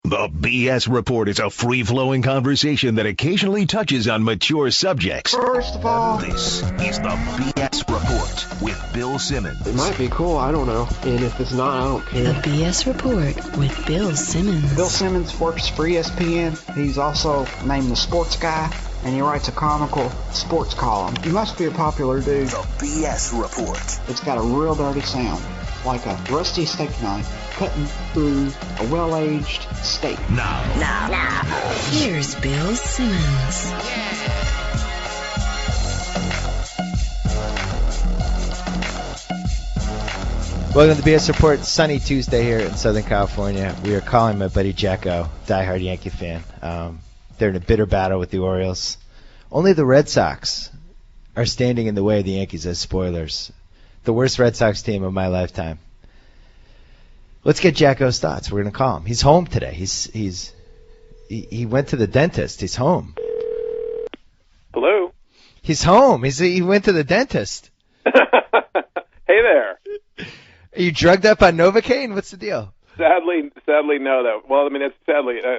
The B.S. Report is a free-flowing conversation that occasionally touches on mature subjects. First of all, This is the B.S. Report with Bill Simmons. it might be cool, I don't know. And if it's not, I don't care. The B.S. Report with Bill Simmons. Bill Simmons works for ESPN. He's also named the sports guy, and he writes a comical sports column. He must be a popular dude. The B.S. Report. It's got a real dirty sound, like a rusty steak knife cutting through a well-aged steak. Now. Here's Bill Simmons. Welcome to the B.S. Report. Sunny Tuesday here in Southern California. We are calling my buddy JackO, diehard Yankee fan. They're in a bitter battle with the Orioles. Only the Red Sox are standing in the way of the Yankees as spoilers. The worst Red Sox team of my lifetime. Let's get JackO's thoughts. We're going to call him. He's home today. He went to the dentist. He's home. Hello. He's home. He went to the dentist. Hey there. Are you drugged up on Novocaine? What's the deal? Sadly, no.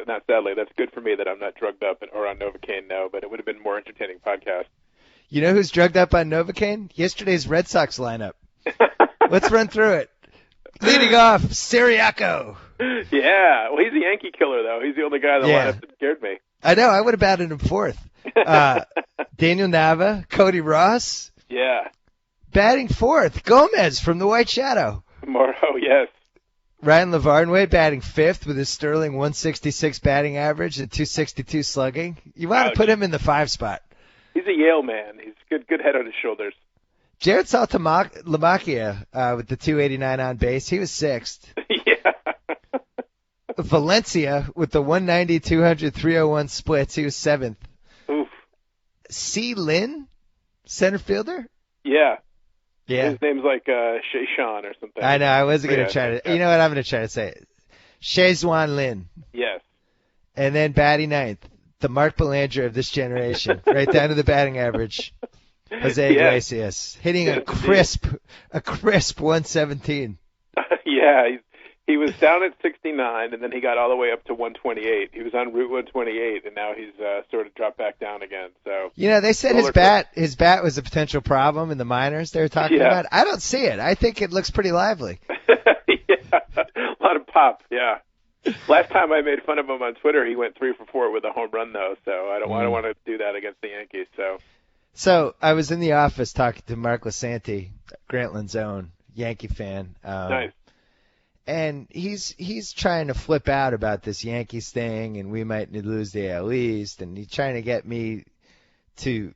Not sadly. That's good for me that I'm not drugged up or on Novocaine. No, but it would have been a more entertaining podcast. You know who's drugged up on Novocaine? Yesterday's Red Sox lineup. Let's run through it. Leading off, JackO. Yeah. Well, he's a Yankee killer, though. He's the only guy in the lineup that scared me. I know. I would have batted him fourth. Daniel Nava, Cody Ross. Yeah. Batting fourth, Gomez from the White Shadow. Morrow, yes. Ryan Lavarnway batting fifth with his sterling 166 batting average and 262 slugging. You want to put him in the 5 spot. He's a Yale man. He's good head on his shoulders. Jared Saltalamacchia with the 289 on base. He was sixth. Yeah. Valencia with the 190, 200, 301 splits. He was seventh. Oof. C. Lynn, center fielder? Yeah. Yeah. His name's like Shayshawn or something. I know. I wasn't going to try to. You know what? I'm going to try to say it. Shazwan Lin. Yes. And then batting ninth, the Mark Belanger of this generation, right down to the batting average. Jose Iglesias hitting a crisp 117. Yeah, he was down at 69, and then he got all the way up to 128. He was on Route 128, and now he's sort of dropped back down again. So they said his bat was a potential problem in the minors. They were talking about. I don't see it. I think it looks pretty lively. Yeah, a lot of pop. Yeah. Last time I made fun of him on Twitter, he went 3 for 4 with a home run though. So I don't want to do that against the Yankees. So I was in the office talking to Mark Lasanti, Grantland's own Yankee fan. Nice. And he's trying to flip out about this Yankees thing, and we might lose the AL East, and he's trying to get me to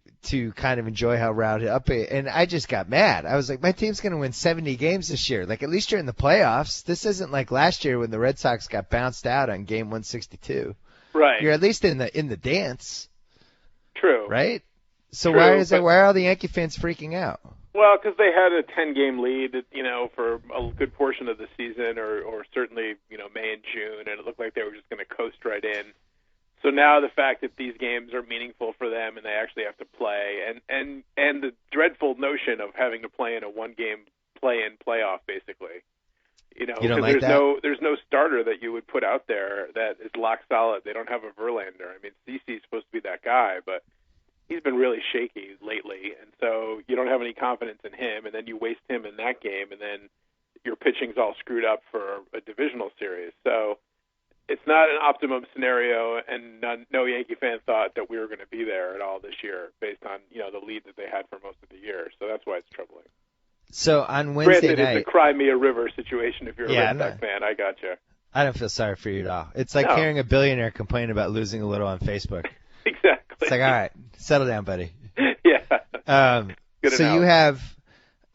kind of enjoy how rounded up it. And I just got mad. I was like, my team's going to win 70 games this year. Like, at least you're in the playoffs. This isn't like last year when the Red Sox got bounced out on game 162. Right. You're at least in the dance. True. Right? So True, why are all the Yankee fans freaking out? Well, because they had a 10-game lead, for a good portion of the season, or certainly, May and June, and it looked like they were just going to coast right in. So now the fact that these games are meaningful for them and they actually have to play, and the dreadful notion of having to play in a one-game play-in playoff, basically. You don't like that? There's no starter that you would put out there that is lock solid. They don't have a Verlander. I mean, CC's supposed to be that guy, but he's been really shaky lately, and so you don't have any confidence in him, and then you waste him in that game, and then your pitching's all screwed up for a divisional series. So it's not an optimum scenario, and no Yankee fan thought that we were going to be there at all this year based on the lead that they had for most of the year. So that's why it's troubling. So on Wednesday night, it's a Cry Me a River situation if you're a Red Sox fan. I gotcha. I don't feel sorry for you at all. It's like hearing a billionaire complain about losing a little on Facebook. Exactly. It's like, all right, settle down, buddy. Yeah. So you have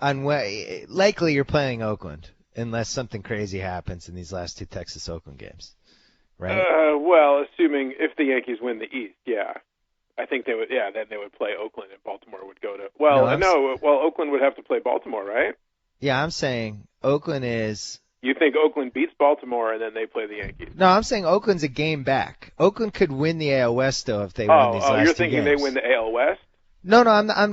likely you're playing Oakland unless something crazy happens in these last 2 Texas-Oakland games, right? Well, assuming if the Yankees win the East, yeah. I think they would, then they would play Oakland and Baltimore would go to, Oakland would have to play Baltimore, right? Yeah, I'm saying Oakland is. You think Oakland beats Baltimore and then they play the Yankees? No, I'm saying Oakland's a game back. Oakland could win the AL West, though, if they win these last 2 games. You're thinking they win the AL West? No,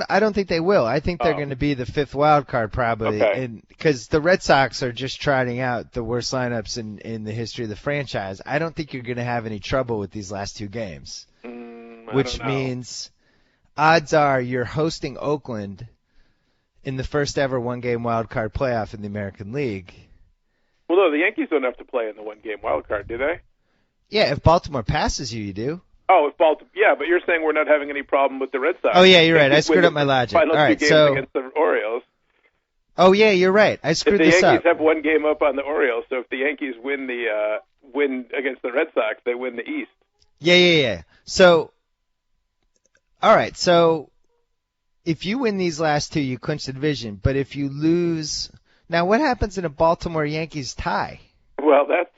I don't think they will. I think they're going to be the fifth wild card probably, and because the Red Sox are just trotting out the worst lineups in the history of the franchise. I don't think you're going to have any trouble with these last two games, which means odds are you're hosting Oakland in the first ever one-game wild card playoff in the American League. Well, no, the Yankees don't have to play in the one-game wild card, do they? Yeah, if Baltimore passes you, you do. Oh, if Baltimore, yeah, but you're saying we're not having any problem with the Red Sox. Oh, yeah, you're right. I screwed up my logic. Final All right, two games so against the Orioles. Oh, yeah, you're right. I screwed this up. If the Yankees have one game up on the Orioles, so if the Yankees win against the Red Sox, they win the East. Yeah. So, all right, so if you win these last two, you clinch the division. But if you lose, now what happens in a Baltimore Yankees tie? Well, that's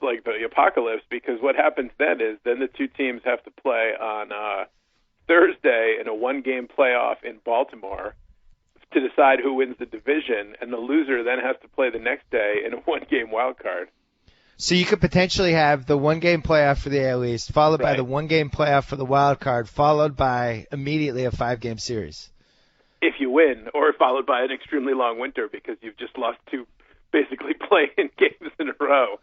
like the apocalypse, because what happens then is the two teams have to play on Thursday in a one-game playoff in Baltimore to decide who wins the division, and the loser then has to play the next day in a one-game wild card. So you could potentially have the one-game playoff for the AL East, followed by the one-game playoff for the wild card, followed by immediately a 5-game series. If you win, or followed by an extremely long winter because you've just lost two basically play-in games in a row.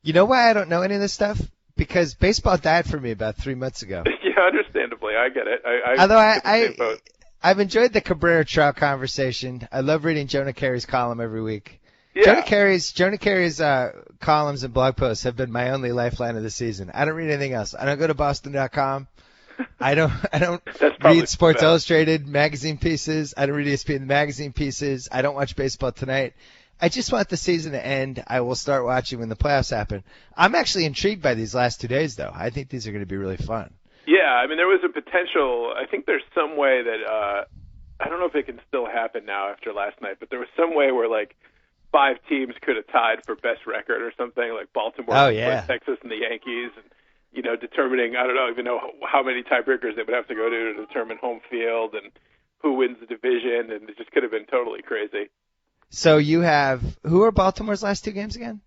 You know why I don't know any of this stuff? Because baseball died for me about 3 months ago. Yeah, understandably. I get it. Although I've enjoyed the Cabrera-Trout conversation. I love reading Jonah Carey's column every week. Yeah. Jonah Carey's columns and blog posts have been my only lifeline of the season. I don't read anything else. I don't go to Boston.com. I don't read Sports Illustrated magazine pieces. I don't read ESPN magazine pieces. I don't watch Baseball Tonight. I just want the season to end. I will start watching when the playoffs happen. I'm actually intrigued by these last 2 days, though. I think these are going to be really fun. Yeah, I mean, there was a potential. I think there's some way that I don't know if it can still happen now after last night, but there was some way where like 5 teams could have tied for best record or something, like Baltimore, Texas, and the Yankees, and determining, I don't even know how many tiebreakers they would have to go to determine home field and who wins the division, and it just could have been totally crazy. So you have, who are Baltimore's last 2 games again?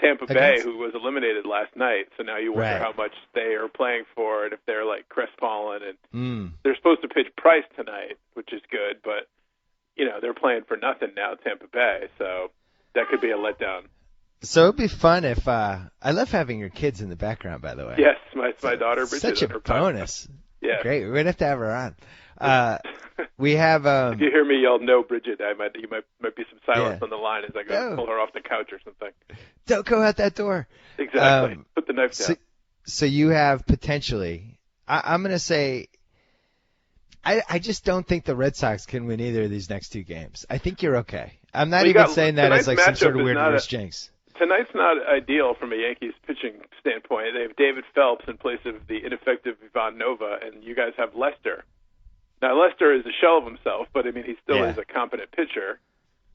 Tampa Bay, who was eliminated last night. So now you wonder how much they are playing for and if they're like crestfallen. And they're supposed to pitch Price tonight, which is good, but they're playing for nothing now, Tampa Bay. So that could be a letdown. So it'd be fun if I love having your kids in the background, by the way. Yes, my daughter Bridget. Such a bonus. Yeah, great. We're gonna have to have her on. We have. If you hear me yell "No, Bridget," you might be some silence on the line as I go pull her off the couch or something. Don't go out that door. Exactly. Put the knife down. So you have potentially. I'm gonna say. I just don't think the Red Sox can win either of these next 2 games. I think you're okay. I'm not even saying that as like some sort of weird reverse jinx. Tonight's not ideal from a Yankees pitching standpoint. They have David Phelps in place of the ineffective Ivan Nova, and you guys have Lester. Now, Lester is a shell of himself, but, I mean, he still is a competent pitcher.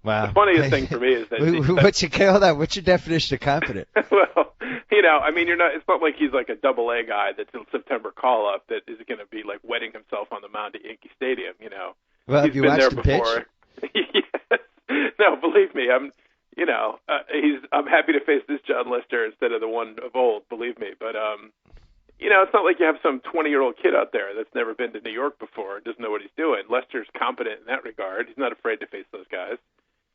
Wow. The funniest thing for me is that... What's your definition of competent? Well, I mean, it's not like he's like a double-A guy that's in September call-up that is going to be, like, wetting himself on the mound at Yankee Stadium, Well, he's have you been watched there him before. pitch? Yes. No, believe me, I'm happy to face this John Lester instead of the one of old, believe me. But, it's not like you have some 20-year-old kid out there that's never been to New York before and doesn't know what he's doing. Lester's competent in that regard. He's not afraid to face those guys.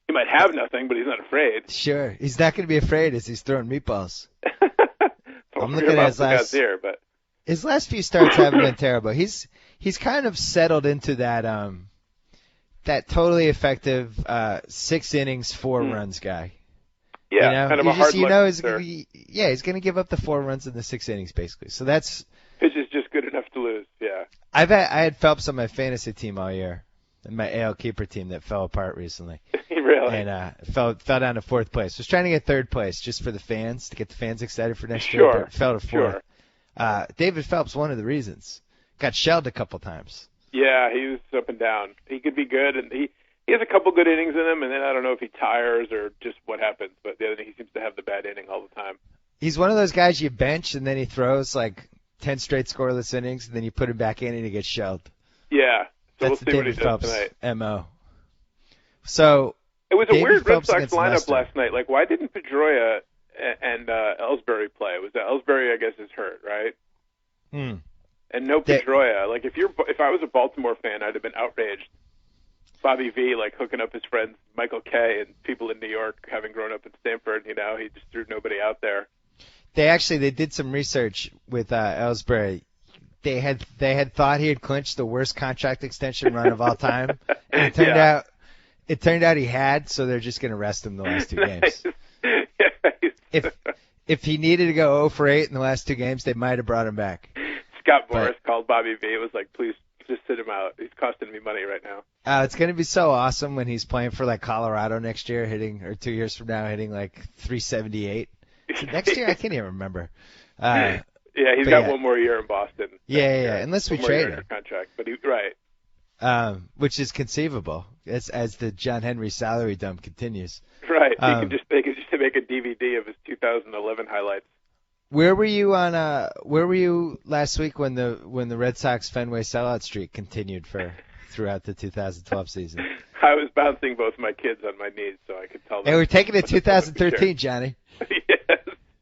He might have nothing, but he's not afraid. Sure. He's not going to be afraid as he's throwing meatballs. I'm looking at his last few starts haven't been terrible. He's kind of settled into that totally effective 6 innings, 4 runs guy. Yeah, kind of a hard he's going to give up the 4 runs in the 6 innings, basically. So that's... Pitch is just good enough to lose, yeah. I had Phelps on my fantasy team all year, and my AL keeper team that fell apart recently. Really? And fell down to 4th place. Was trying to get 3rd place just for the fans, to get the fans excited for next year, but fell to 4th. Sure. David Phelps, one of the reasons. Got shelled a couple times. Yeah, he was up and down. He could be good, and he has a couple good innings in him, and then I don't know if he tires or just what happens, but the other thing, he seems to have the bad inning all the time. He's one of those guys you bench, and then he throws like 10 straight scoreless innings, and then you put him back in, and he gets shelled. Yeah, so that's we'll see what he does tonight. MO. So it was David a weird Phelps Red Sox lineup Lester. last night. Like, why didn't Pedroia and Ellsbury play? Was that Ellsbury, I guess, is hurt, right? And no Pedroia. Like, if I was a Baltimore fan, I'd have been outraged. Bobby V, like, hooking up his friends Michael K. and people in New York, having grown up in Stamford, he just threw nobody out there. They did some research with Ellsbury. They had thought he had clinched the worst contract extension run of all time. And it turned out he had, so they're just going to rest him the last 2 games. If he needed to go 0 for 8 in the last 2 games, they might have brought him back. Scott Morris called Bobby V. It was like, please just sit him out. He's costing me money right now. It's going to be so awesome when he's playing for like Colorado next year, or 2 years from now, hitting like 378. Next year, I can't even remember. Yeah, he's got one more year in Boston. Yeah. Unless we trade him. Contract, but right. Which is conceivable as the John Henry salary dump continues. Right. He can just make a DVD of his 2011 highlights. Where were you last week when the Red Sox Fenway sellout streak continued throughout the 2012 season? I was bouncing both my kids on my knees, so I could tell them. Hey, we're taking it 2013, Johnny.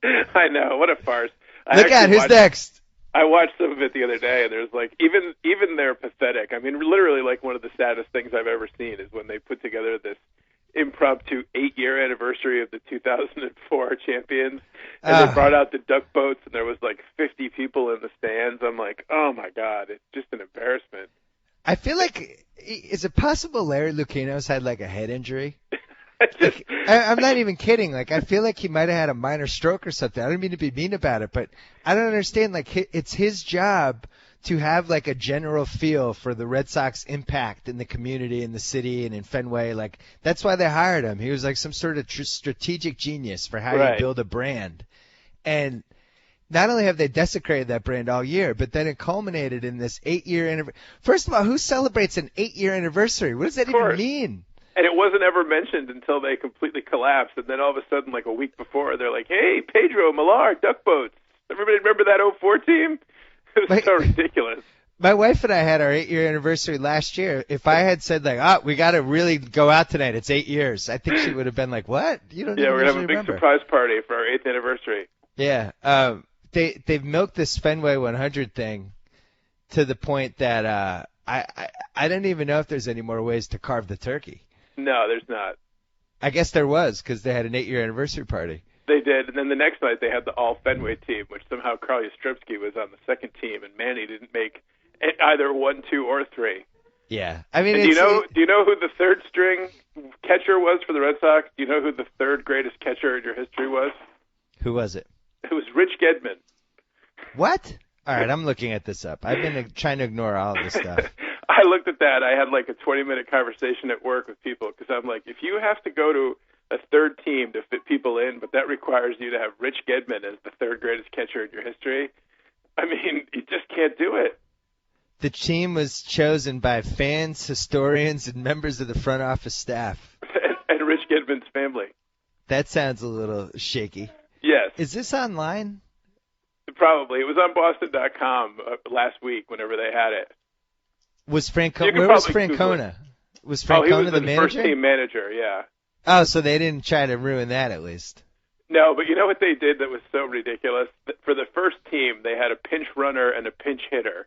Yes, I know. What a farce. Look out, who's next? I watched some of it the other day, and there's like even they're pathetic. I mean, literally, like one of the saddest things I've ever seen is when they put together this impromptu 8-year anniversary of the 2004 champions, and they brought out the duck boats, and there was like 50 people in the stands. I'm like, oh my god, it's just an embarrassment. I feel like, is it possible Larry Lucchino's had like a head injury? I'm not even kidding. Like, I feel like he might have had a minor stroke or something. I don't mean to be mean about it, but I don't understand. Like, it's his job to have like a general feel for the Red Sox impact in the community, in the city, and in Fenway. Like, that's why they hired him. He was like some sort of strategic genius for how you build a brand. And not only have they desecrated that brand all year, but then it culminated in this 8-year anniversary. First of all, who celebrates an 8-year anniversary? What does that even mean? And it wasn't ever mentioned until they completely collapsed. And then all of a sudden, like a week before, they're like, hey, Pedro, Millar, duck boats. Everybody remember that 04 team? It was so ridiculous. My wife and I had our 8-year anniversary last year. If I had said, like, we got to really go out tonight, it's 8 years, I think she would have been like, what? You don't even we're going to have a big remember. Surprise party for our 8th anniversary. Yeah. They've milked this Fenway 100 thing to the point that I don't even know if there's any more ways to carve the turkey. No, there's not. I guess there was, because they had an 8-year anniversary party. They did, and then the next night they had the all-Fenway team, which somehow Carl Yastrzemski was on the second team, and Manny didn't make either 1, 2, or 3. Yeah. I mean, do you know who the third-string catcher was for the Red Sox? Do you know who the third greatest catcher in your history was? Who was it? It was Rich Gedman. What? All right, I'm looking at this up. I've been trying to ignore all of this stuff. I looked at that. I had like a 20-minute conversation at work with people because I'm like, if you have to go to a third team to fit people in, but that requires you to have Rich Gedman as the third greatest catcher in your history, I mean, you just can't do it. The team was chosen by fans, historians, and members of the front office staff. and Rich Gedman's family. That sounds a little shaky. Yes. Is this online? Probably. It was on Boston.com last week whenever they had it. Was Francona? Where was Francona? Was Francona he was the manager? First team manager, yeah. Oh, so they didn't try to ruin that at least. No, but you know what they did that was so ridiculous? For the first team, they had a pinch runner and a pinch hitter.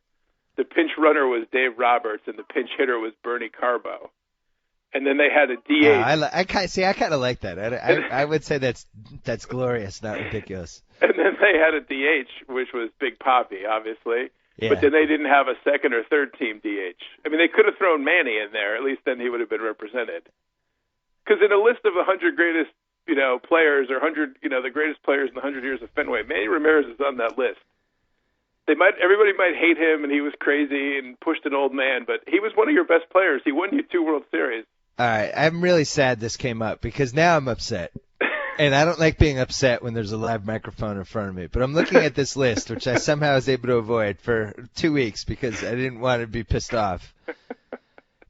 The pinch runner was Dave Roberts, and the pinch hitter was Bernie Carbo. And then they had a DH. I kind of like that. I would say that's glorious, not ridiculous. And then they had a DH, which was Big Papi, obviously. Yeah. But then they didn't have a second or third team DH. I mean, they could have thrown Manny in there. At least then he would have been represented. Because in a list of 100 greatest, players or 100, the greatest players in the 100 years of Fenway, Manny Ramirez is on that list. Everybody might hate him, and he was crazy and pushed an old man, but he was one of your best players. He won you 2 World Series. All right, I'm really sad this came up because now I'm upset. And I don't like being upset when there's a live microphone in front of me. But I'm looking at this list, which I somehow was able to avoid for 2 weeks because I didn't want to be pissed off.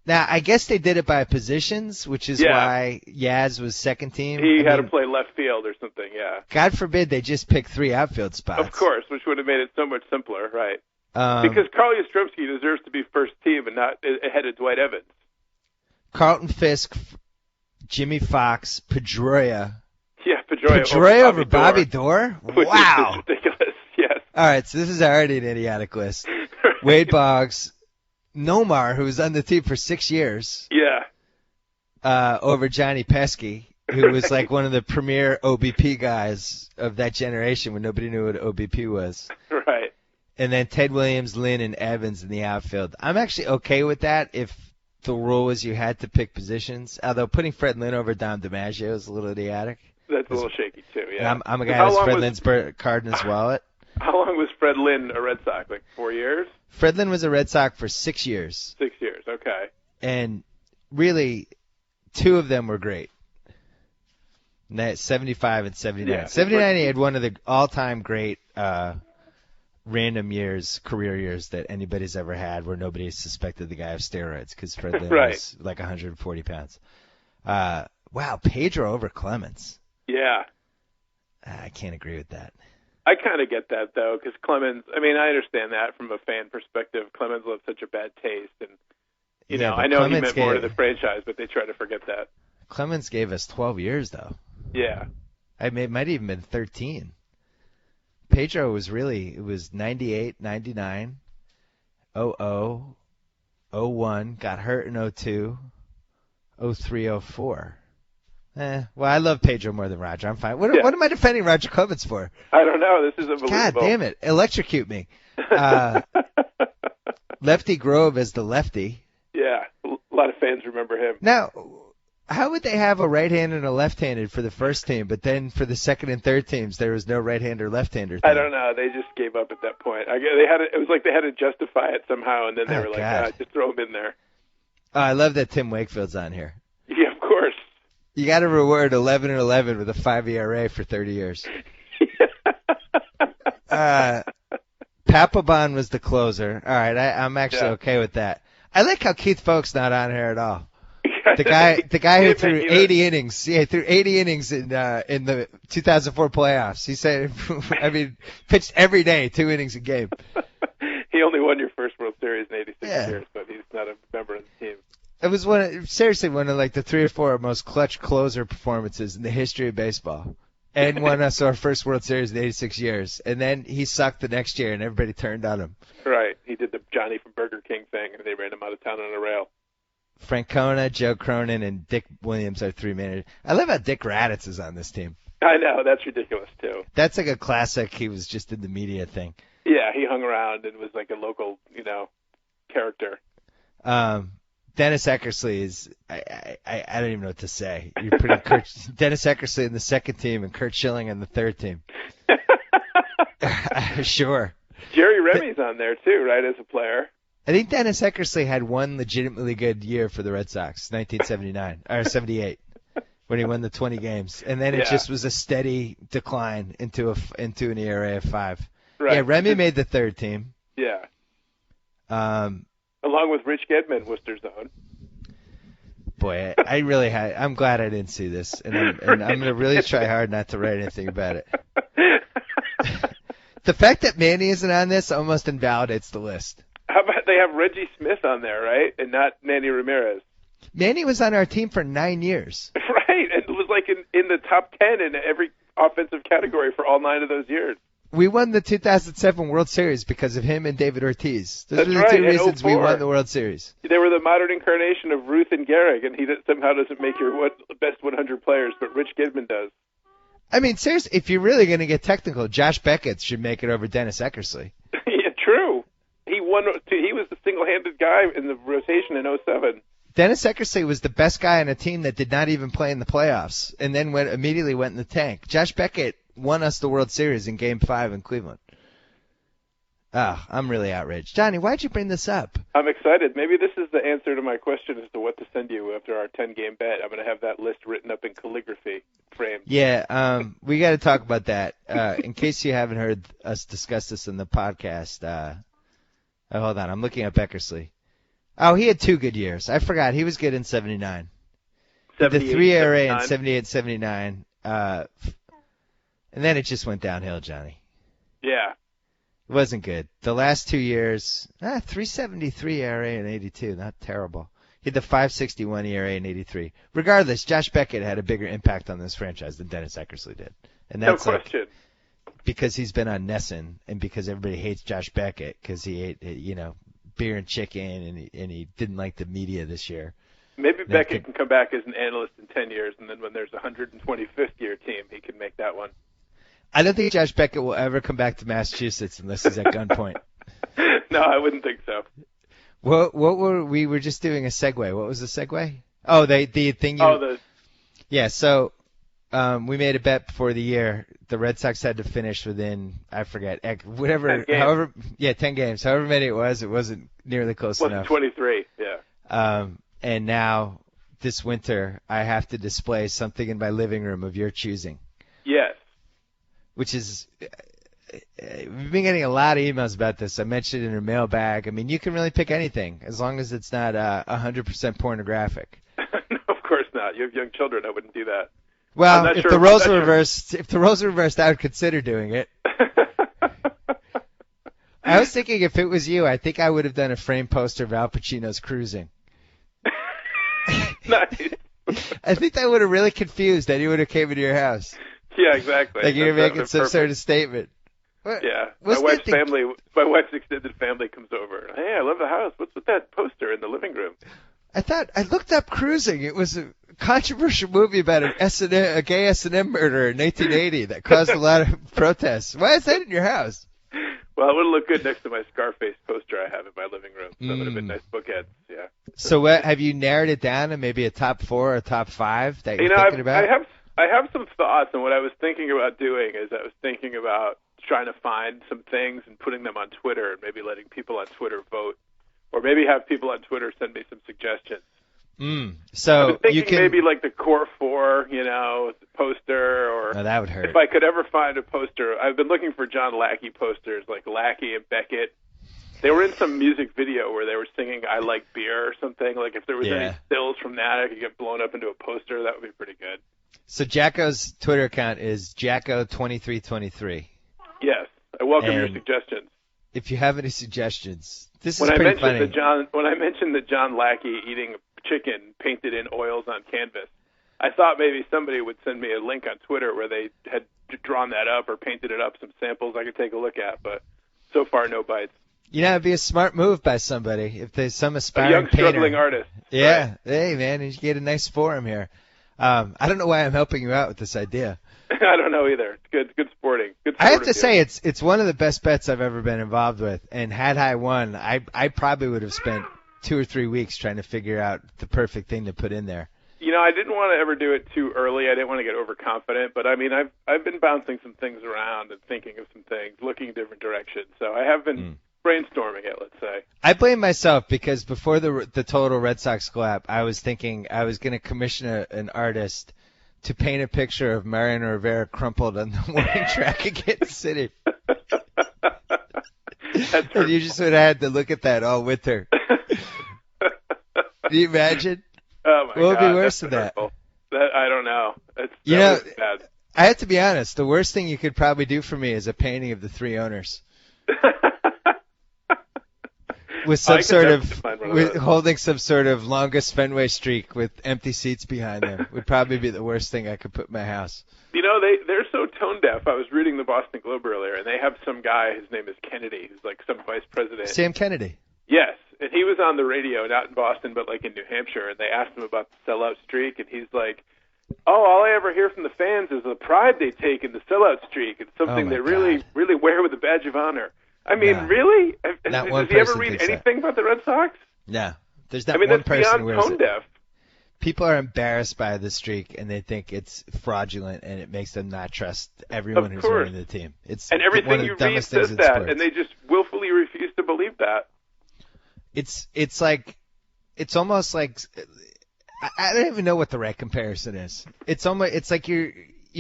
Now, I guess they did it by positions, which is why Yaz was second team. He had to play left field or something, yeah. God forbid they just pick 3 outfield spots. Of course, which would have made it so much simpler, right? Because Carl Yastrzemski deserves to be first team and not ahead of Dwight Evans. Carlton Fisk, Jimmy Fox, Pedroia. Yeah, Pedroia over Bobby Dorr? Which wow. is ridiculous, yes. All right, so this is already an idiotic list. Wade Boggs, Nomar, who was on the team for 6 years. Yeah. Over Johnny Pesky, who was like one of the premier OBP guys of that generation when nobody knew what OBP was. Right. And then Ted Williams, Lynn, and Evans in the outfield. I'm actually okay with that if the rule was you had to pick positions. Although putting Fred Lynn over Dom DiMaggio is a little idiotic. That's a little shaky too, yeah. And I'm a guy who's Fred Lynn's card in his wallet. How long was Fred Lynn a Red Sox? Like 4 years? Fred Lynn was a Red Sox for 6 years. 6 years, okay. And really, 2 of them were great. 75 and 79. Yeah, 79, he had one of the all-time great random years, career years that anybody's ever had where nobody suspected the guy of steroids because Fred Lynn was like 140 pounds. Wow, Pedro over Clemens. Yeah. I can't agree with that. I kind of get that, though, because Clemens, I mean, I understand that from a fan perspective. Clemens left such a bad taste. And, you know, I know Clemens he meant more to the franchise, but they try to forget that. Clemens gave us 12 years, though. Yeah. It might have even been 13. Pedro was it was 98, 99, 00, 01, got hurt in 02, 03, 04. Well, I love Pedro more than Roger. I'm fine. What am I defending Roger Clemens for? I don't know. This is unbelievable. God damn it. Electrocute me. Lefty Grove as the lefty. Yeah. A lot of fans remember him. Now, how would they have a right-handed and a left-handed for the first team, but then for the second and third teams there was no right-hander or left-hander thing? I don't know. They just gave up at that point. It was like they had to justify it somehow, and then they were like, just throw him in there. I love that Tim Wakefield's on here. Yeah, of course. You got to reward 11-11 with a 5 ERA for 30 years. Papelbon was the closer. All right, I'm actually okay with that. I like how Keith Folk's not on here at all. The guy who threw 80 innings. Yeah, threw 80 innings in the 2004 playoffs. He said, pitched every day, 2 innings a game. He only won your first World Series in 86 years, but he's not a member of the team. It was one of like the 3 or 4 most clutch closer performances in the history of baseball. And won us our first World Series in 86 years. And then he sucked the next year, and everybody turned on him. Right. He did the Johnny from Burger King thing, and they ran him out of town on a rail. Francona, Joe Cronin, and Dick Williams are 3 managers. I love how Dick Raditz is on this team. I know. That's ridiculous, too. That's like a classic. He was just in the media thing. Yeah, he hung around and was like a local, character. Dennis Eckersley is I don't even know what to say. You're putting Dennis Eckersley in the second team and Kurt Schilling in the third team. Sure. Jerry Remy's on there too, right, as a player. I think Dennis Eckersley had one legitimately good year for the Red Sox, 1979 or 78, when he won the 20 games, and then it just was a steady decline into an ERA of 5. Right. Yeah, Remy made the third team. Yeah. Along with Rich Gedman, Worcester's own. Boy, I'm glad I didn't see this, and I'm going to really try hard not to write anything about it. The fact that Manny isn't on this almost invalidates the list. How about they have Reggie Smith on there, right, and not Manny Ramirez? Manny was on our team for 9 years. Right, and it was like in the top 10 in every offensive category for all 9 of those years. We won the 2007 World Series because of him and David Ortiz. Those were the 2 reasons we won the World Series. They were the modern incarnation of Ruth and Gehrig, and he somehow doesn't make your best 100 players, but Rich Gedman does. I mean, seriously, if you're really going to get technical, Josh Beckett should make it over Dennis Eckersley. Yeah, true. He was the single-handed guy in the rotation in 07. Dennis Eckersley was the best guy on a team that did not even play in the playoffs, and then immediately went in the tank. Josh Beckett won us the World Series in Game 5 in Cleveland. I'm really outraged. Johnny, why'd you bring this up? I'm excited. Maybe this is the answer to my question as to what to send you after our 10-game bet. I'm going to have that list written up in calligraphy framed. Yeah, we got to talk about that. In case you haven't heard us discuss this in the podcast, hold on, I'm looking at Eckersley. Oh, he had 2 good years. I forgot. He was good in 79. The 3 ERA in 78-79. And then it just went downhill, Johnny. Yeah. It wasn't good. The last 2 years, 3.73 ERA in 82. Not terrible. He had the 5.61 ERA in 83. Regardless, Josh Beckett had a bigger impact on this franchise than Dennis Eckersley did. And that's no question. because he's been on Nesson and because everybody hates Josh Beckett because he ate, beer and chicken and he didn't like the media this year. Maybe Beckett can come back as an analyst in 10 years, and then when there's a 125th year team, he can make that one. I don't think Josh Beckett will ever come back to Massachusetts unless he's at gunpoint. No, I wouldn't think so. We were just doing a segue. What was the segue? Oh, the thing you... Yeah, so we made a bet before the year. The Red Sox had to finish within, I forget, 10 games. However many it wasn't nearly close enough. 23, yeah. And now, this winter, I have to display something in my living room of your choosing. Yes. Which is, we've been getting a lot of emails about this. I mentioned it in a mailbag. I mean, you can really pick anything as long as it's not 100% pornographic. No, of course not. You have young children. I wouldn't do that. Well, if the roles were reversed, I would consider doing it. I was thinking if it was you, I think I would have done a framed poster of Al Pacino's Cruising. Nice. I think that would have really confused anyone who came into your house. Yeah, exactly. Like you're making some sort of statement. Yeah. My wife's extended family comes over. Hey, I love the house. What's with that poster in the living room? I looked up Cruising. It was a controversial movie about a gay S&M murder in 1980 that caused a lot of protests. Why is that in your house? Well, it would look good next to my Scarface poster I have in my living room. So it would have been nice bookends, yeah. So have you narrowed it down to maybe a top 4 or top 5 that you're thinking about? I have some thoughts, and what I was thinking about doing is I was thinking about trying to find some things and putting them on Twitter and maybe letting people on Twitter vote, or maybe have people on Twitter send me some suggestions. So I was thinking you can maybe like the Core 4, poster, or that would hurt. If I could ever find a poster. I've been looking for John Lackey posters, like Lackey and Beckett. They were in some music video where they were singing "I Like Beer" or something. Like if there was any stills from that, I could get blown up into a poster. That would be pretty good. So JackO's Twitter account is JackO2323. Yes, I welcome your suggestions. If you have any suggestions, this is pretty funny. When I mentioned the John Lackey eating chicken painted in oils on canvas, I thought maybe somebody would send me a link on Twitter where they had drawn that up or painted it up, some samples I could take a look at, but so far no bites. It'd be a smart move by somebody if there's some aspiring young struggling painter. artist. Yeah, right. Hey man, you get a nice forum here. I don't know why I'm helping you out with this idea. I don't know either. It's good sporting. I have to say it's one of the best bets I've ever been involved with, and had I won, I probably would have spent 2 or 3 weeks trying to figure out the perfect thing to put in there. I didn't want to ever do it too early. I didn't want to get overconfident, but I mean, I've been bouncing some things around and thinking of some things, looking in different directions. So I have been brainstorming it, let's say. I blame myself because before the total Red Sox collapse, I was thinking I was going to commission an artist to paint a picture of Mariano Rivera crumpled on the warning track at Kansas City. And you just would have had to look at that all winter. Can you imagine? Oh my God. What would be worse than that? I don't know. That was bad. I have to be honest. The worst thing you could probably do for me is a painting of the 3 owners. With some sort of holding some sort of longest Fenway streak with empty seats behind them would probably be the worst thing I could put in my house. They're so tone deaf. I was reading the Boston Globe earlier, and they have some guy. His name is Kennedy, who's like some vice president. Sam Kennedy. Yes, and he was on the radio, not in Boston, but like in New Hampshire, and they asked him about the sellout streak, and he's like, "Oh, all I ever hear from the fans is the pride they take in the sellout streak. It's something they really, really wear with a badge of honor." I mean, really? Does he ever read anything about the Red Sox? No. There's not one person who wears that's beyond tone deaf. People are embarrassed by the streak, and they think it's fraudulent, and it makes them not trust everyone who's wearing the team. And everything you read says that, and they just willfully refuse to believe that. It's almost like I don't even know what the right comparison is. It's like you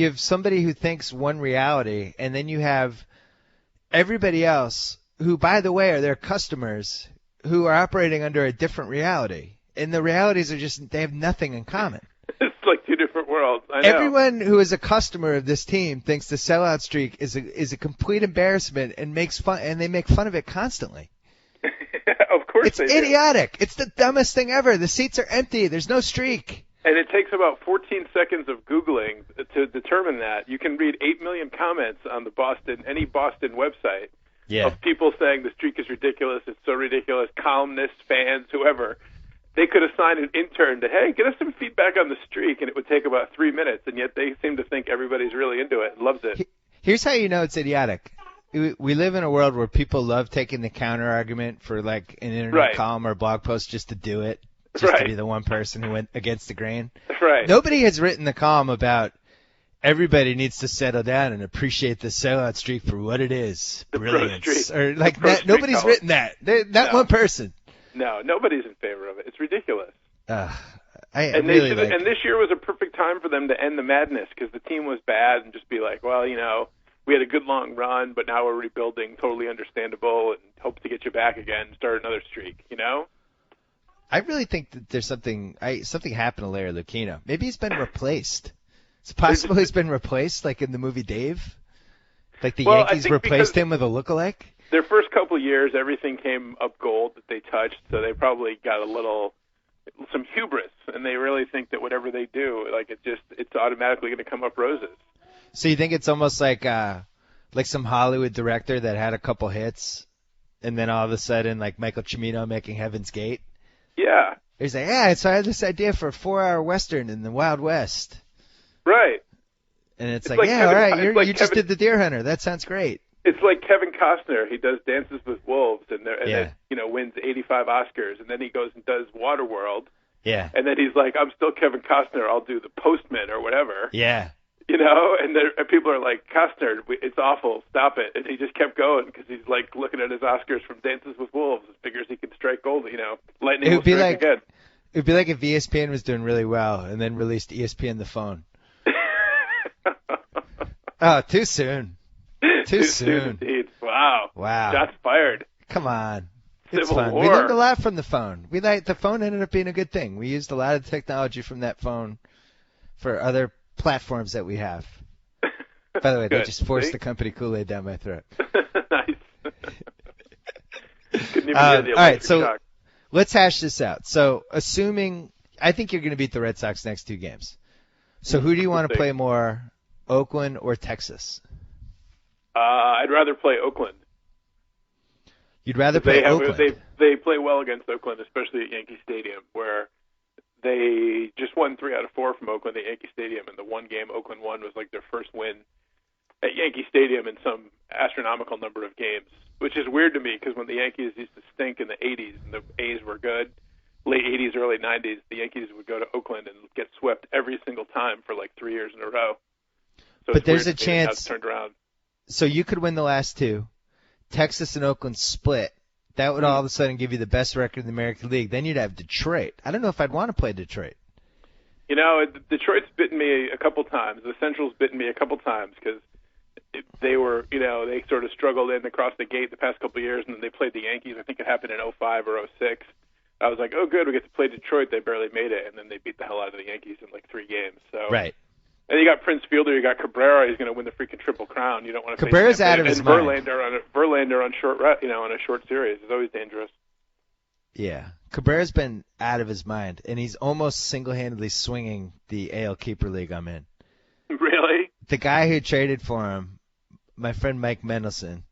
have somebody who thinks one reality, and then you have everybody else who, by the way, are their customers who are operating under a different reality. And the realities are they have nothing in common. It's like 2 different worlds. I know. Everyone who is a customer of this team thinks the sellout streak is a complete embarrassment and they make fun of it constantly. Of course it's idiotic. It's the dumbest thing ever. The seats are empty. There's no streak. And it takes about 14 seconds of Googling to determine that. You can read 8 million comments on any Boston website of people saying the streak is ridiculous, it's so ridiculous, columnists, fans, whoever. They could assign an intern to, hey, get us some feedback on the streak, and it would take about 3 minutes, and yet they seem to think everybody's really into it and loves it. Here's how you know it's idiotic. We live in a world where people love taking the counter argument for like an internet column or blog post just to do it, just to be the one person who went against the grain. Right. Nobody has written the column about everybody needs to settle down and appreciate the sellout streak for what it is. Brilliance. Or like that. Nobody's written that. Not one person. No, nobody's in favor of it. It's ridiculous. And this year was a perfect time for them to end the madness because the team was bad and just be like, well, we had a good long run, but now we're rebuilding. Totally understandable, and hope to get you back again and start another streak. I really think that there's something happened to Larry Lucchino. Maybe he's been replaced. It's possible he's been replaced, like in the movie Dave. Like the Yankees replaced him with a lookalike. Their first couple of years, everything came up gold that they touched, so they probably got some hubris, and they really think that whatever they do, like it's automatically going to come up roses. So you think it's almost like some Hollywood director that had a couple hits, and then all of a sudden, like Michael Cimino making Heaven's Gate? Yeah. He's like, so I had this idea for a 4-hour Western in the Wild West. Right. And it's like Kevin, all right, you just did The Deer Hunter. That sounds great. It's like Kevin Costner. He does Dances with Wolves and then, wins 85 Oscars, and then he goes and does Waterworld. Yeah. And then he's like, I'm still Kevin Costner. I'll do The Postman or whatever. Yeah. And people are like, Costner, it's awful. Stop it. And he just kept going because he's like looking at his Oscars from Dances with Wolves and figures he can strike gold. Lightning will strike again. It would be like if ESPN was doing really well and then released ESPN the Phone. Oh, too soon. Too soon. Indeed. Wow. Shots fired. Come on. Civil It's fun. War. We learned a lot from the phone. The phone ended up being a good thing. We used a lot of technology from that phone for other platforms that we have. By the way, they just forced the company Kool-Aid down my throat. Nice. Couldn't even hear the all right, so shock. let's hash this out. So assuming, I think you're going to beat the Red Sox next 2 games. So who do you want to play more, Oakland or Texas? I'd rather play Oakland. You'd rather play Oakland? They play well against Oakland, especially at Yankee Stadium, where they just won 3 out of 4 from Oakland at Yankee Stadium, and the one game Oakland won was like their first win at Yankee Stadium in some astronomical number of games, which is weird to me because when the Yankees used to stink in the 80s and the A's were good, late 80s, early 90s, the Yankees would go to Oakland and get swept every single time for like 3 years in a row. So but there's a chance how it's turned around. So you could win the last 2. Texas and Oakland split. That would all of a sudden give you the best record in the American League. Then you'd have Detroit. I don't know if I'd want to play Detroit. Detroit's bitten me a couple times. The Central's bitten me a couple times because they were, they sort of struggled in across the gate the past couple of years, and then they played the Yankees. I think it happened in 05 or 06. I was like, oh, good, we get to play Detroit. They barely made it, and then they beat the hell out of the Yankees in like 3 games. So right. And you got Prince Fielder, you got Cabrera. He's going to win the freaking Triple Crown. You don't want to. Cabrera's face him. out of his mind. Verlander on short, on a short series is always dangerous. Yeah, Cabrera's been out of his mind, and he's almost single-handedly swinging the AL Keeper League I'm in. Really? The guy who traded for him, my friend Mike Mendelson,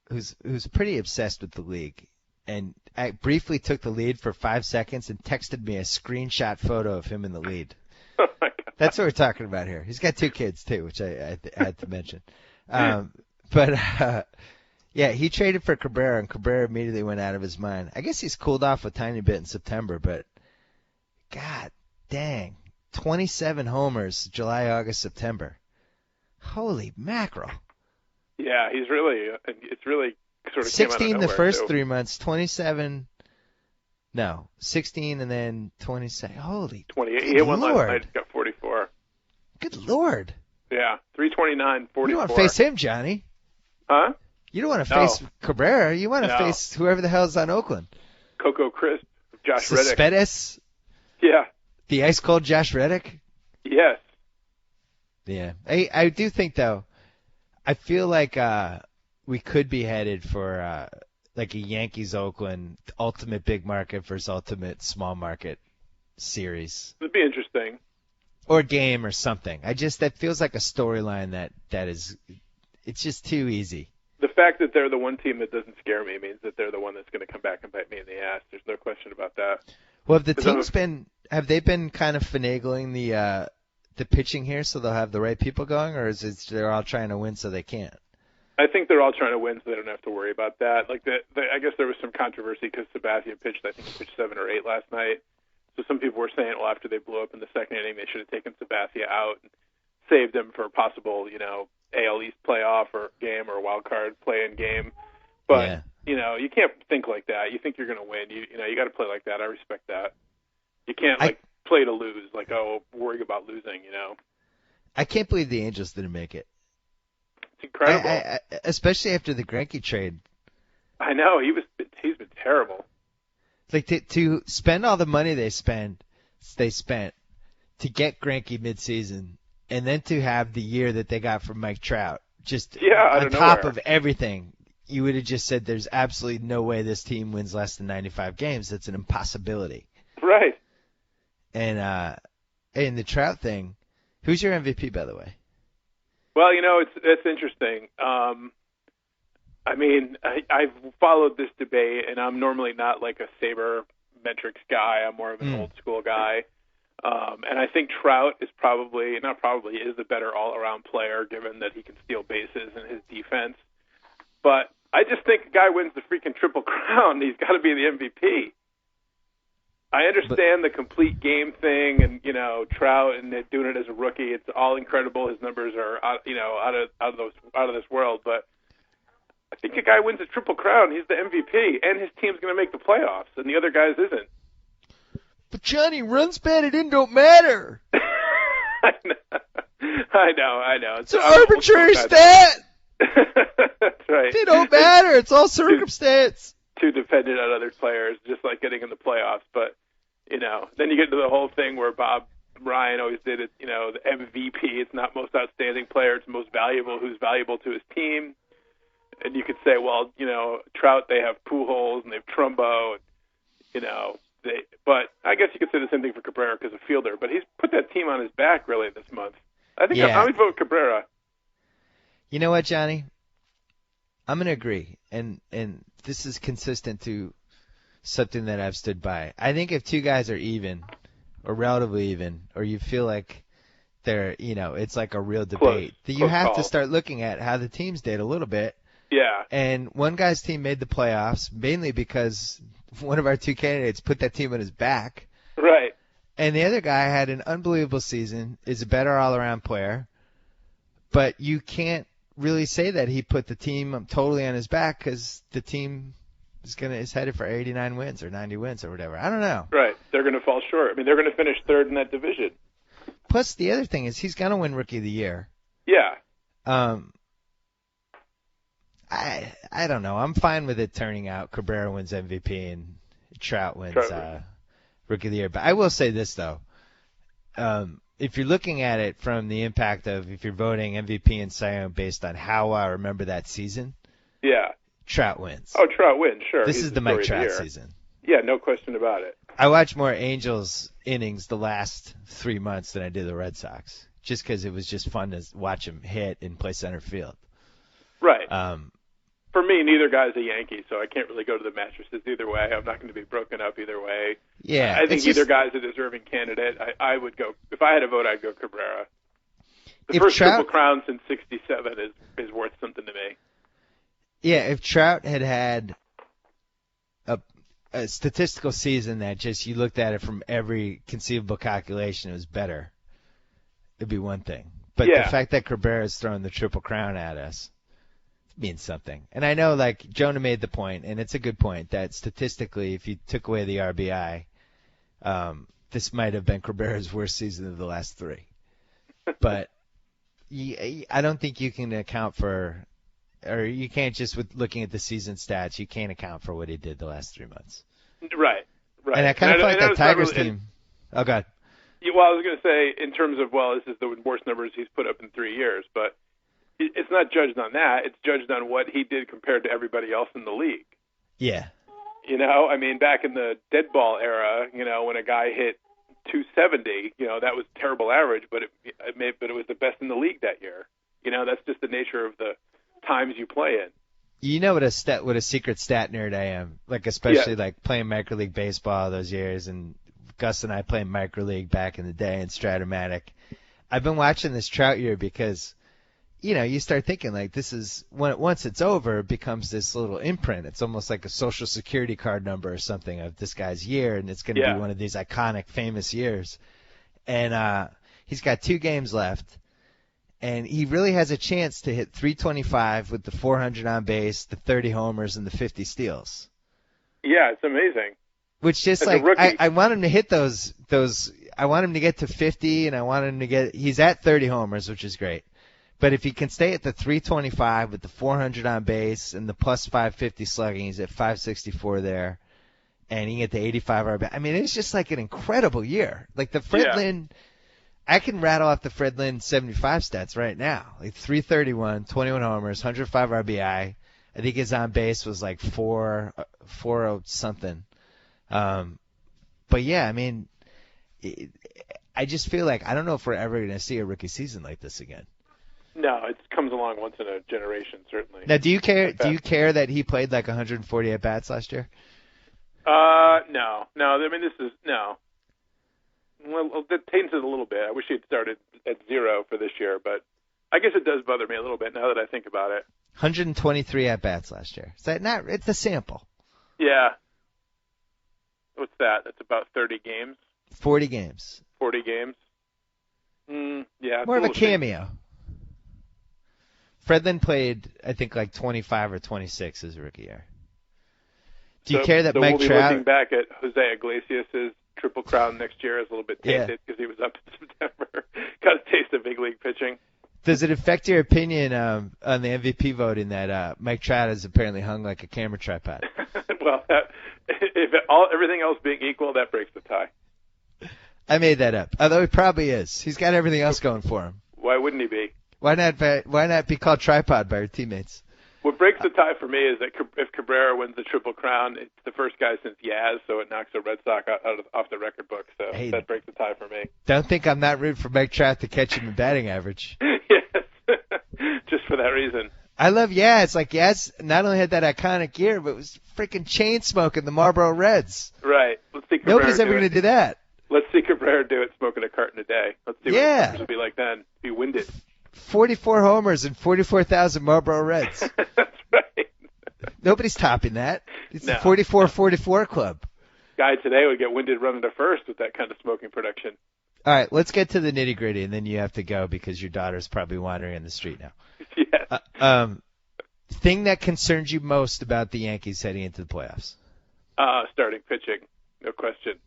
who's pretty obsessed with the league, and I briefly took the lead for 5 seconds and texted me a screenshot photo of him in the lead. Oh my God. That's what we're talking about here. He's got 2 kids too, which I had to mention. Yeah, he traded for Cabrera, and Cabrera immediately went out of his mind. I guess he's cooled off a tiny bit in September, but God dang, 27 homers July, August, September. Holy mackerel! Yeah, it's really sort of 16 the first too. 3 months, 27. No, 16 and then 27. Holy 28. He hit one last night. He got 44. Good Lord. Yeah, 329, 44. You don't want to face him, Johnny. Huh? You don't want to face Cabrera. You want to face whoever the hell's on Oakland. Coco Crisp, Josh Reddick. Cespedes? Yeah. The ice cold Josh Reddick? Yes. Yeah. I do think, though, I feel like we could be headed for like a Yankees-Oakland ultimate big market versus ultimate small market series. It'd be interesting. Or game or something. That feels like a storyline that is, it's just too easy. The fact that they're the one team that doesn't scare me means that they're the one that's going to come back and bite me in the ass. There's no question about that. Well, have they been kind of finagling the pitching here so they'll have the right people going, or is it they're all trying to win so they can't? I think they're all trying to win so they don't have to worry about that. Like I guess there was some controversy because Sabathia pitched, I think he pitched 7 or 8 last night. So some people were saying, well, after they blew up in the second inning, they should have taken Sabathia out and saved him for a possible, AL East playoff or game or wild card play-in game. But, you can't think like that. You think you're going to win. You got to play like that. I respect that. You can't, play to lose, worrying about losing, I can't believe the Angels didn't make it. It's incredible. Especially after the Greinke trade. I know. He's been terrible. Like to spend all the money they spent to get Greinke midseason, and then to have the year that they got from Mike Trout, just on top of everything, you would have just said there's absolutely no way this team wins less than 95 games. That's an impossibility. Right. And in the Trout thing, who's your MVP, by the way? Well, it's interesting. I've followed this debate, and I'm normally not like a saber metrics guy. I'm more of an old school guy. And I think Trout is is the better all-around player, given that he can steal bases in his defense. But I just think a guy wins the freaking Triple Crown, he's got to be the MVP. I understand the complete game thing, and Trout and doing it as a rookie. It's all incredible. His numbers are out of this world. But I think a guy wins a Triple Crown, he's the MVP, and his team's going to make the playoffs, and the other guys isn't. But Johnny, runs batted in don't matter. I know. It's an arbitrary stat. That's right. They don't matter. It's all circumstance. Too dependent on other players, just like getting in the playoffs. But, then you get into the whole thing where Bob Ryan always did it, the MVP. It's not most outstanding player. It's most valuable, who's valuable to his team. And you could say, well, Trout, they have Pujols and they have Trumbo, but I guess you could say the same thing for Cabrera because of fielder. But he's put that team on his back really this month. I think I would vote Cabrera. You know what, Johnny? I'm going to agree, and this is consistent to something that I've stood by. I think if two guys are even, or relatively even, or you feel like they're, it's like a real debate, then you have to start looking at how the teams did a little bit. Yeah. And one guy's team made the playoffs mainly because one of our two candidates put that team on his back. Right. And the other guy had an unbelievable season, is a better all-around player, but you can't really say that he put the team totally on his back because the team is headed for 89 wins or 90 wins or whatever. I don't know. Right. They're going to fall short. I mean, they're going to finish third in that division. Plus, the other thing is he's going to win Rookie of the Year. Yeah. I don't know. I'm fine with it turning out Cabrera wins MVP and Trout wins Rookie of the Year. But I will say this, though. If you're looking at it from the impact of if you're voting MVP and Cy Young based on how I remember that season, Trout wins. Oh, Trout wins, sure. This is the Mike Trout season. Yeah, no question about it. I watched more Angels innings the last 3 months than I did the Red Sox, just because it was just fun to watch him hit and play center field. Right. For me, neither guy's a Yankee, so I can't really go to the mattresses either way. I'm not going to be broken up either way. Yeah, I think either guy's a deserving candidate. I would go, if I had a vote, I'd go Cabrera. The first Triple Crown since '67 is worth something to me. Yeah, if Trout had a statistical season that just you looked at it from every conceivable calculation, it was better, it'd be one thing. But the fact that Cabrera's throwing the Triple Crown at us means something. And I know, like, Jonah made the point, and it's a good point, that statistically, if you took away the RBI, this might have been Cabrera's worst season of the last three. But I don't think you can account for, or you can't just with looking at the season stats, you can't account for what he did the last 3 months. Right. And I kind of feel like that Tigers team. Oh, God. Yeah, well, I was going to say, in terms of, this is the worst numbers he's put up in 3 years, but it's not judged on that. It's judged on what he did compared to everybody else in the league. Yeah. I mean, back in the dead ball era, when a guy hit .270. That was terrible average, but it was the best in the league that year. That's just the nature of the times you play in. You know what a secret stat nerd I am, like especially like playing micro league baseball those years, and Gus and I playing micro league back in the day in Stratomatic. I've been watching this Trout year because, you start thinking like this is once it's over, it becomes this little imprint. It's almost like a social security card number or something of this guy's year, and it's going to be one of these iconic, famous years. And he's got 2 games left. And he really has a chance to hit 325 with the 400 on base, the 30 homers, and the 50 steals. Yeah, it's amazing. Which just As like I want him to hit those. I want him to get to 50, and I want him to get. He's at 30 homers, which is great. But if he can stay at the 325 with the 400 on base and the plus 550 slugging, he's at 564 there, and he can get the 85 RBI. I mean, it's just like an incredible year. Like the Fred Lynn. I can rattle off the Fred Lynn 75 stats right now. Like 331, 21 homers, 105 RBI. I think his on base was like 4 something. But yeah, I mean, I just feel like I don't know if we're ever going to see a rookie season like this again. No, it comes along once in a generation, certainly. Now, do you care? Do you care that he played like 140 at bats last year? No. I mean, this is no. Well, that taints it a little bit. I wish he had started at 0 for this year, but I guess it does bother me a little bit now that I think about it. 123 at bats last year. Is that not? It's a sample. Yeah. What's that? That's about 30 games. 40 games. 40 games. Yeah. More of a cameo. Fred Lynn played, I think, like 25 or 26 his rookie year. Do you care that Mike we'll be Trout? Looking back at Jose Iglesias' Triple Crown next year is a little bit tainted because he was up in September. Got a taste of big league pitching. Does it affect your opinion on the MVP voting that Mike Trout is apparently hung like a camera tripod? Well, everything else being equal, that breaks the tie. I made that up. Although he probably is. He's got everything else going for him. Why wouldn't he be? Why not be called tripod by your teammates? What breaks the tie for me is that if Cabrera wins the Triple Crown, it's the first guy since Yaz, so it knocks the Red Sox off the record book. So that breaks the tie for me. Don't think I'm not rooting for Mike Trout to catch him in batting average. Yes, just for that reason. I love Yaz. Like Yaz not only had that iconic year, but was freaking chain smoking the Marlboro Reds. Right. Let's see Cabrera Nobody's ever going to do that. Let's see Cabrera do it smoking a carton a day. Let's see what the numbers will be like then. Be winded. 44 homers and 44,000 Marlboro Reds. That's right. Nobody's topping that. It's the No. 44-44 club. Guy today would get winded running to first with that kind of smoking production. All right, let's get to the nitty-gritty, and then you have to go because your daughter's probably wandering in the street now. Yes. Thing that concerns you most about the Yankees heading into the playoffs? Starting pitching, no question.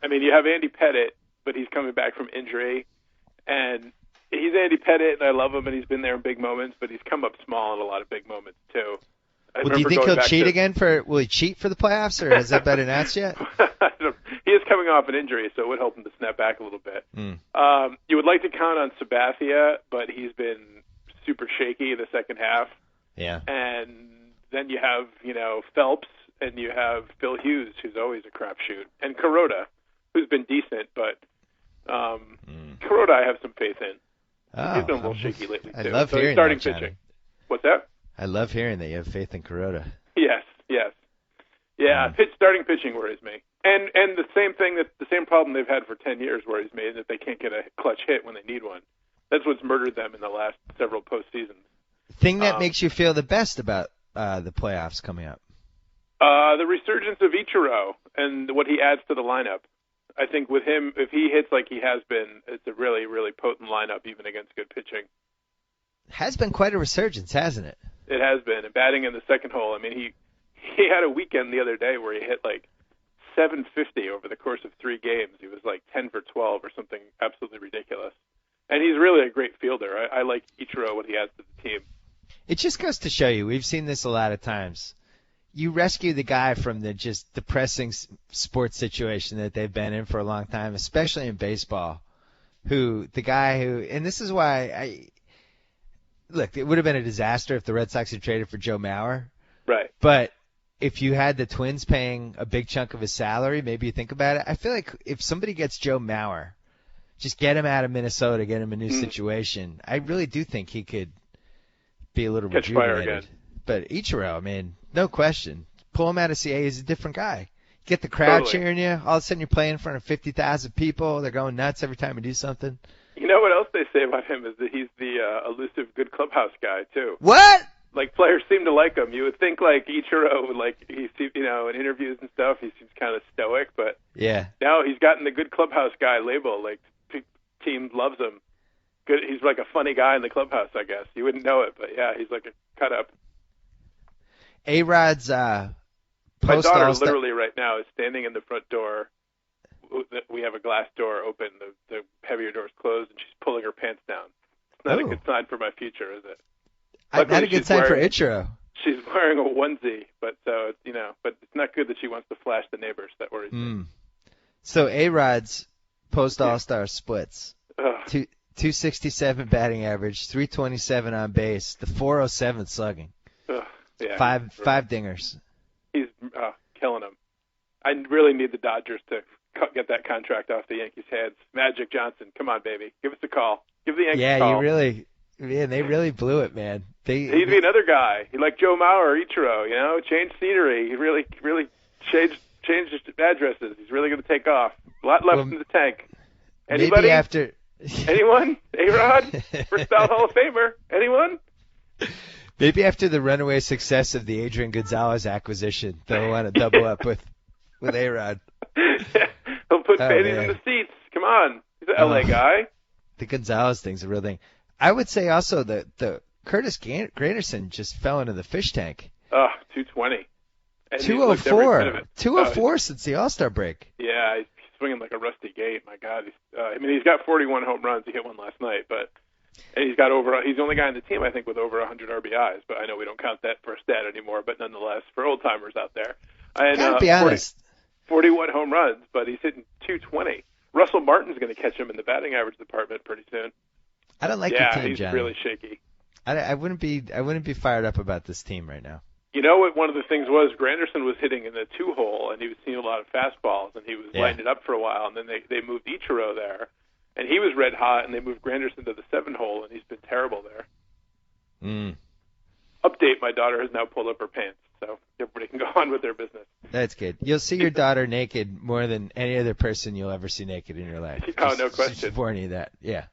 I mean, you have Andy Pettit, but he's coming back from injury, and he's Andy Pettit, and I love him, and he's been there in big moments, but he's come up small in a lot of big moments too. Well, do you think he'll cheat again? Will he cheat for the playoffs, or has that been announced yet? He is coming off an injury, so it would help him to snap back a little bit. You would like to count on Sabathia, but he's been super shaky in the second half. Yeah. And then you have, Phelps, and you have Phil Hughes, who's always a crapshoot, and Kuroda, who's been decent, but Kuroda I have some faith in. He's been a little shaky lately, too. I love hearing starting that, Johnny. pitching. What's that? I love hearing that you have faith in Kuroda. Yes. Yeah, starting pitching worries me. And the same problem they've had for 10 years worries me, that they can't get a clutch hit when they need one. That's what's murdered them in the last several postseasons. Thing that makes you feel the best about the playoffs coming up? The resurgence of Ichiro and what he adds to the lineup. I think with him, if he hits like he has been, it's a really, really potent lineup, even against good pitching. Has been quite a resurgence, hasn't it? It has been. And batting in the second hole, I mean, he had a weekend the other day where he hit like 750 over the course of 3 games. He was like 10 for 12 or something absolutely ridiculous. And he's really a great fielder. I like Ichiro, what he adds to the team. It just goes to show you, we've seen this a lot of times. You rescue the guy from the just depressing sports situation that they've been in for a long time, especially in baseball. And this is why look, it would have been a disaster if the Red Sox had traded for Joe Mauer. Right. But if you had the Twins paying a big chunk of his salary, maybe you think about it. I feel like if somebody gets Joe Mauer, just get him out of Minnesota, get him a new situation. I really do think he could be a little catch fire rejuvenated. again. But Ichiro, I mean, no question. Pull him out of CA, he's a different guy. Get the crowd cheering you. All of a sudden you're playing in front of 50,000 people. They're going nuts every time you do something. You know what else they say about him is that he's the elusive good clubhouse guy, too. What? Like, players seem to like him. You would think, like, Ichiro would, like, in interviews and stuff, he seems kind of stoic, but yeah, now he's gotten the good clubhouse guy label. Like, team loves him. Good. He's like a funny guy in the clubhouse, I guess. You wouldn't know it, but yeah, he's like a cut-up. A-Rod's my daughter literally right now is standing in the front door. We have a glass door open. The heavier door's closed, and she's pulling her pants down. It's not a good sign for my future, is it? Not a good sign for Ichiro. She's wearing a onesie, but but it's not good that she wants to flash the neighbors. That worries me. So A-Rod's post All-Star splits. 267 batting average, 327 on base, the 407 slugging. Yeah, five dingers. He's killing him. I really need the Dodgers to get that contract off the Yankees' hands. Magic Johnson, come on, baby, give us a call. Give the Yankees a call. They really blew it, man. He'd be another guy. He like Joe Mauer or Ichiro, change scenery. He really changed addresses. He's really going to take off. A lot left in the tank. Anybody? Anyone? A-Rod? First ballot Hall of Famer? Anyone? Maybe after the runaway success of the Adrian Gonzalez acquisition, they'll want to double up with A-Rod. He'll put babies in the seats. Come on. He's an LA guy. The Gonzalez thing's a real thing. I would say also that the Curtis Granderson just fell into the fish tank. 220. 204. 204 since the All-Star break. Yeah, he's swinging like a rusty gate. My God. He's got 41 home runs. He hit one last night, and he's the only guy on the team, I think, with over 100 RBIs, but I know we don't count that for a stat anymore, but nonetheless, for old-timers out there. And, gotta be honest. 41 home runs, but he's hitting 220. Russell Martin's going to catch him in the batting average department pretty soon. I don't like your team, he's Johnny. Really shaky. I wouldn't be fired up about this team right now. You know what one of the things was? Granderson was hitting in the 2-hole, and he was seeing a lot of fastballs, and he was lighting it up for a while, and then they moved Ichiro there, and he was red hot, and they moved Granderson to the 7-hole, and he's been terrible there. Update, my daughter has now pulled up her pants, so everybody can go on with their business. That's good. You'll see your daughter naked more than any other person you'll ever see naked in your life. No question. Just warning you that. Yeah.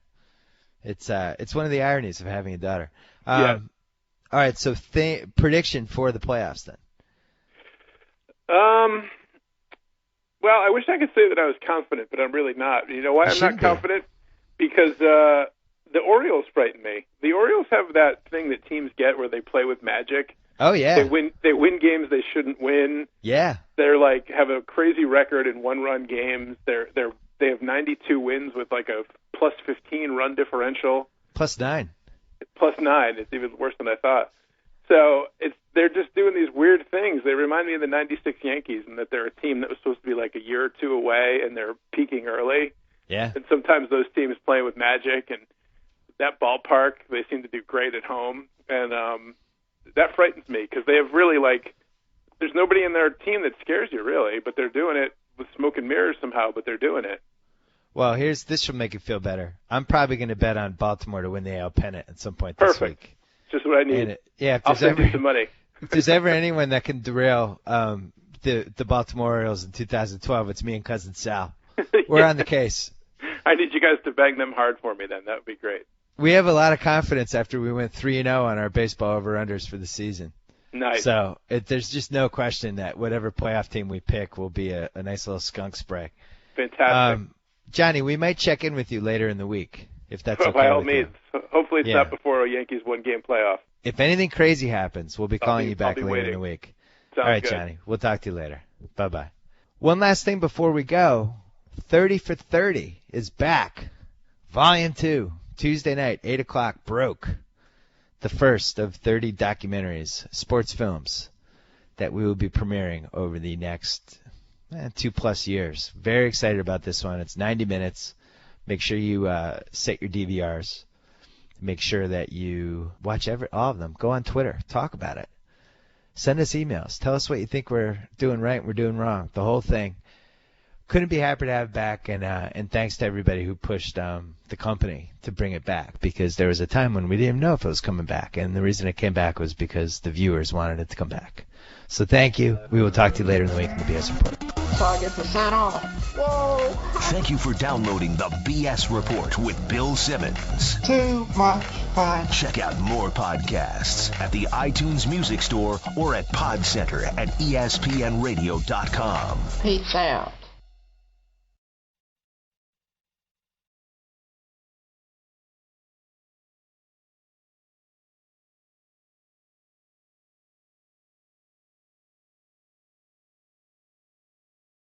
It's one of the ironies of having a daughter. All right, so prediction for the playoffs then. Well, I wish I could say that I was confident, but I'm really not. You know why I'm not confident? Because the Orioles frighten me. The Orioles have that thing that teams get where they play with magic. Oh yeah. They win games they shouldn't win. Yeah. They're like have a crazy record in one-run games. They have 92 wins with like a plus 15 run differential. Plus 9. It's even worse than I thought. So they're just doing these weird things. They remind me of the '96 Yankees, in that they're a team that was supposed to be like a year or two away, and they're peaking early. Yeah. And sometimes those teams playing with magic, and that ballpark, they seem to do great at home, and that frightens me because they have really there's nobody in their team that scares you really, but they're doing it with smoke and mirrors somehow. But they're doing it. Well, this will make you feel better. I'm probably going to bet on Baltimore to win the AL pennant at some point this week. Just what I need. I'll send you some money. If there's ever anyone that can derail the Baltimore Orioles in 2012, it's me and Cousin Sal. We're on the case. I need you guys to bang them hard for me then. That would be great. We have a lot of confidence after we went 3-0 on our baseball over-unders for the season. Nice. So there's just no question that whatever playoff team we pick will be a nice little skunk spray. Fantastic. Johnny, we might check in with you later in the week, if that's okay. By all with means. you. Hopefully it's not before a Yankees one-game playoff. If anything crazy happens, we'll be calling you back later in the week. Sounds all right, good. Johnny. We'll talk to you later. Bye-bye. One last thing before we go. 30 for 30 is back. Volume 2, Tuesday night, 8 o'clock, broke. The first of 30 documentaries, sports films, that we will be premiering over the next 2+ years. Very excited about this one. It's 90 minutes. Make sure you set your DVRs. Make sure that you watch all of them. Go on Twitter. Talk about it. Send us emails. Tell us what you think we're doing right and we're doing wrong. The whole thing. Couldn't be happier to have it back, and thanks to everybody who pushed the company to bring it back, because there was a time when we didn't even know if it was coming back, and the reason it came back was because the viewers wanted it to come back. So thank you. We will talk to you later in the week in the BS Report. So I get to sign off. Whoa! Thank you for downloading the BS Report with Bill Simmons. Too much fun. Check out more podcasts at the iTunes Music Store or at PodCenter at ESPNRadio.com. Peace out.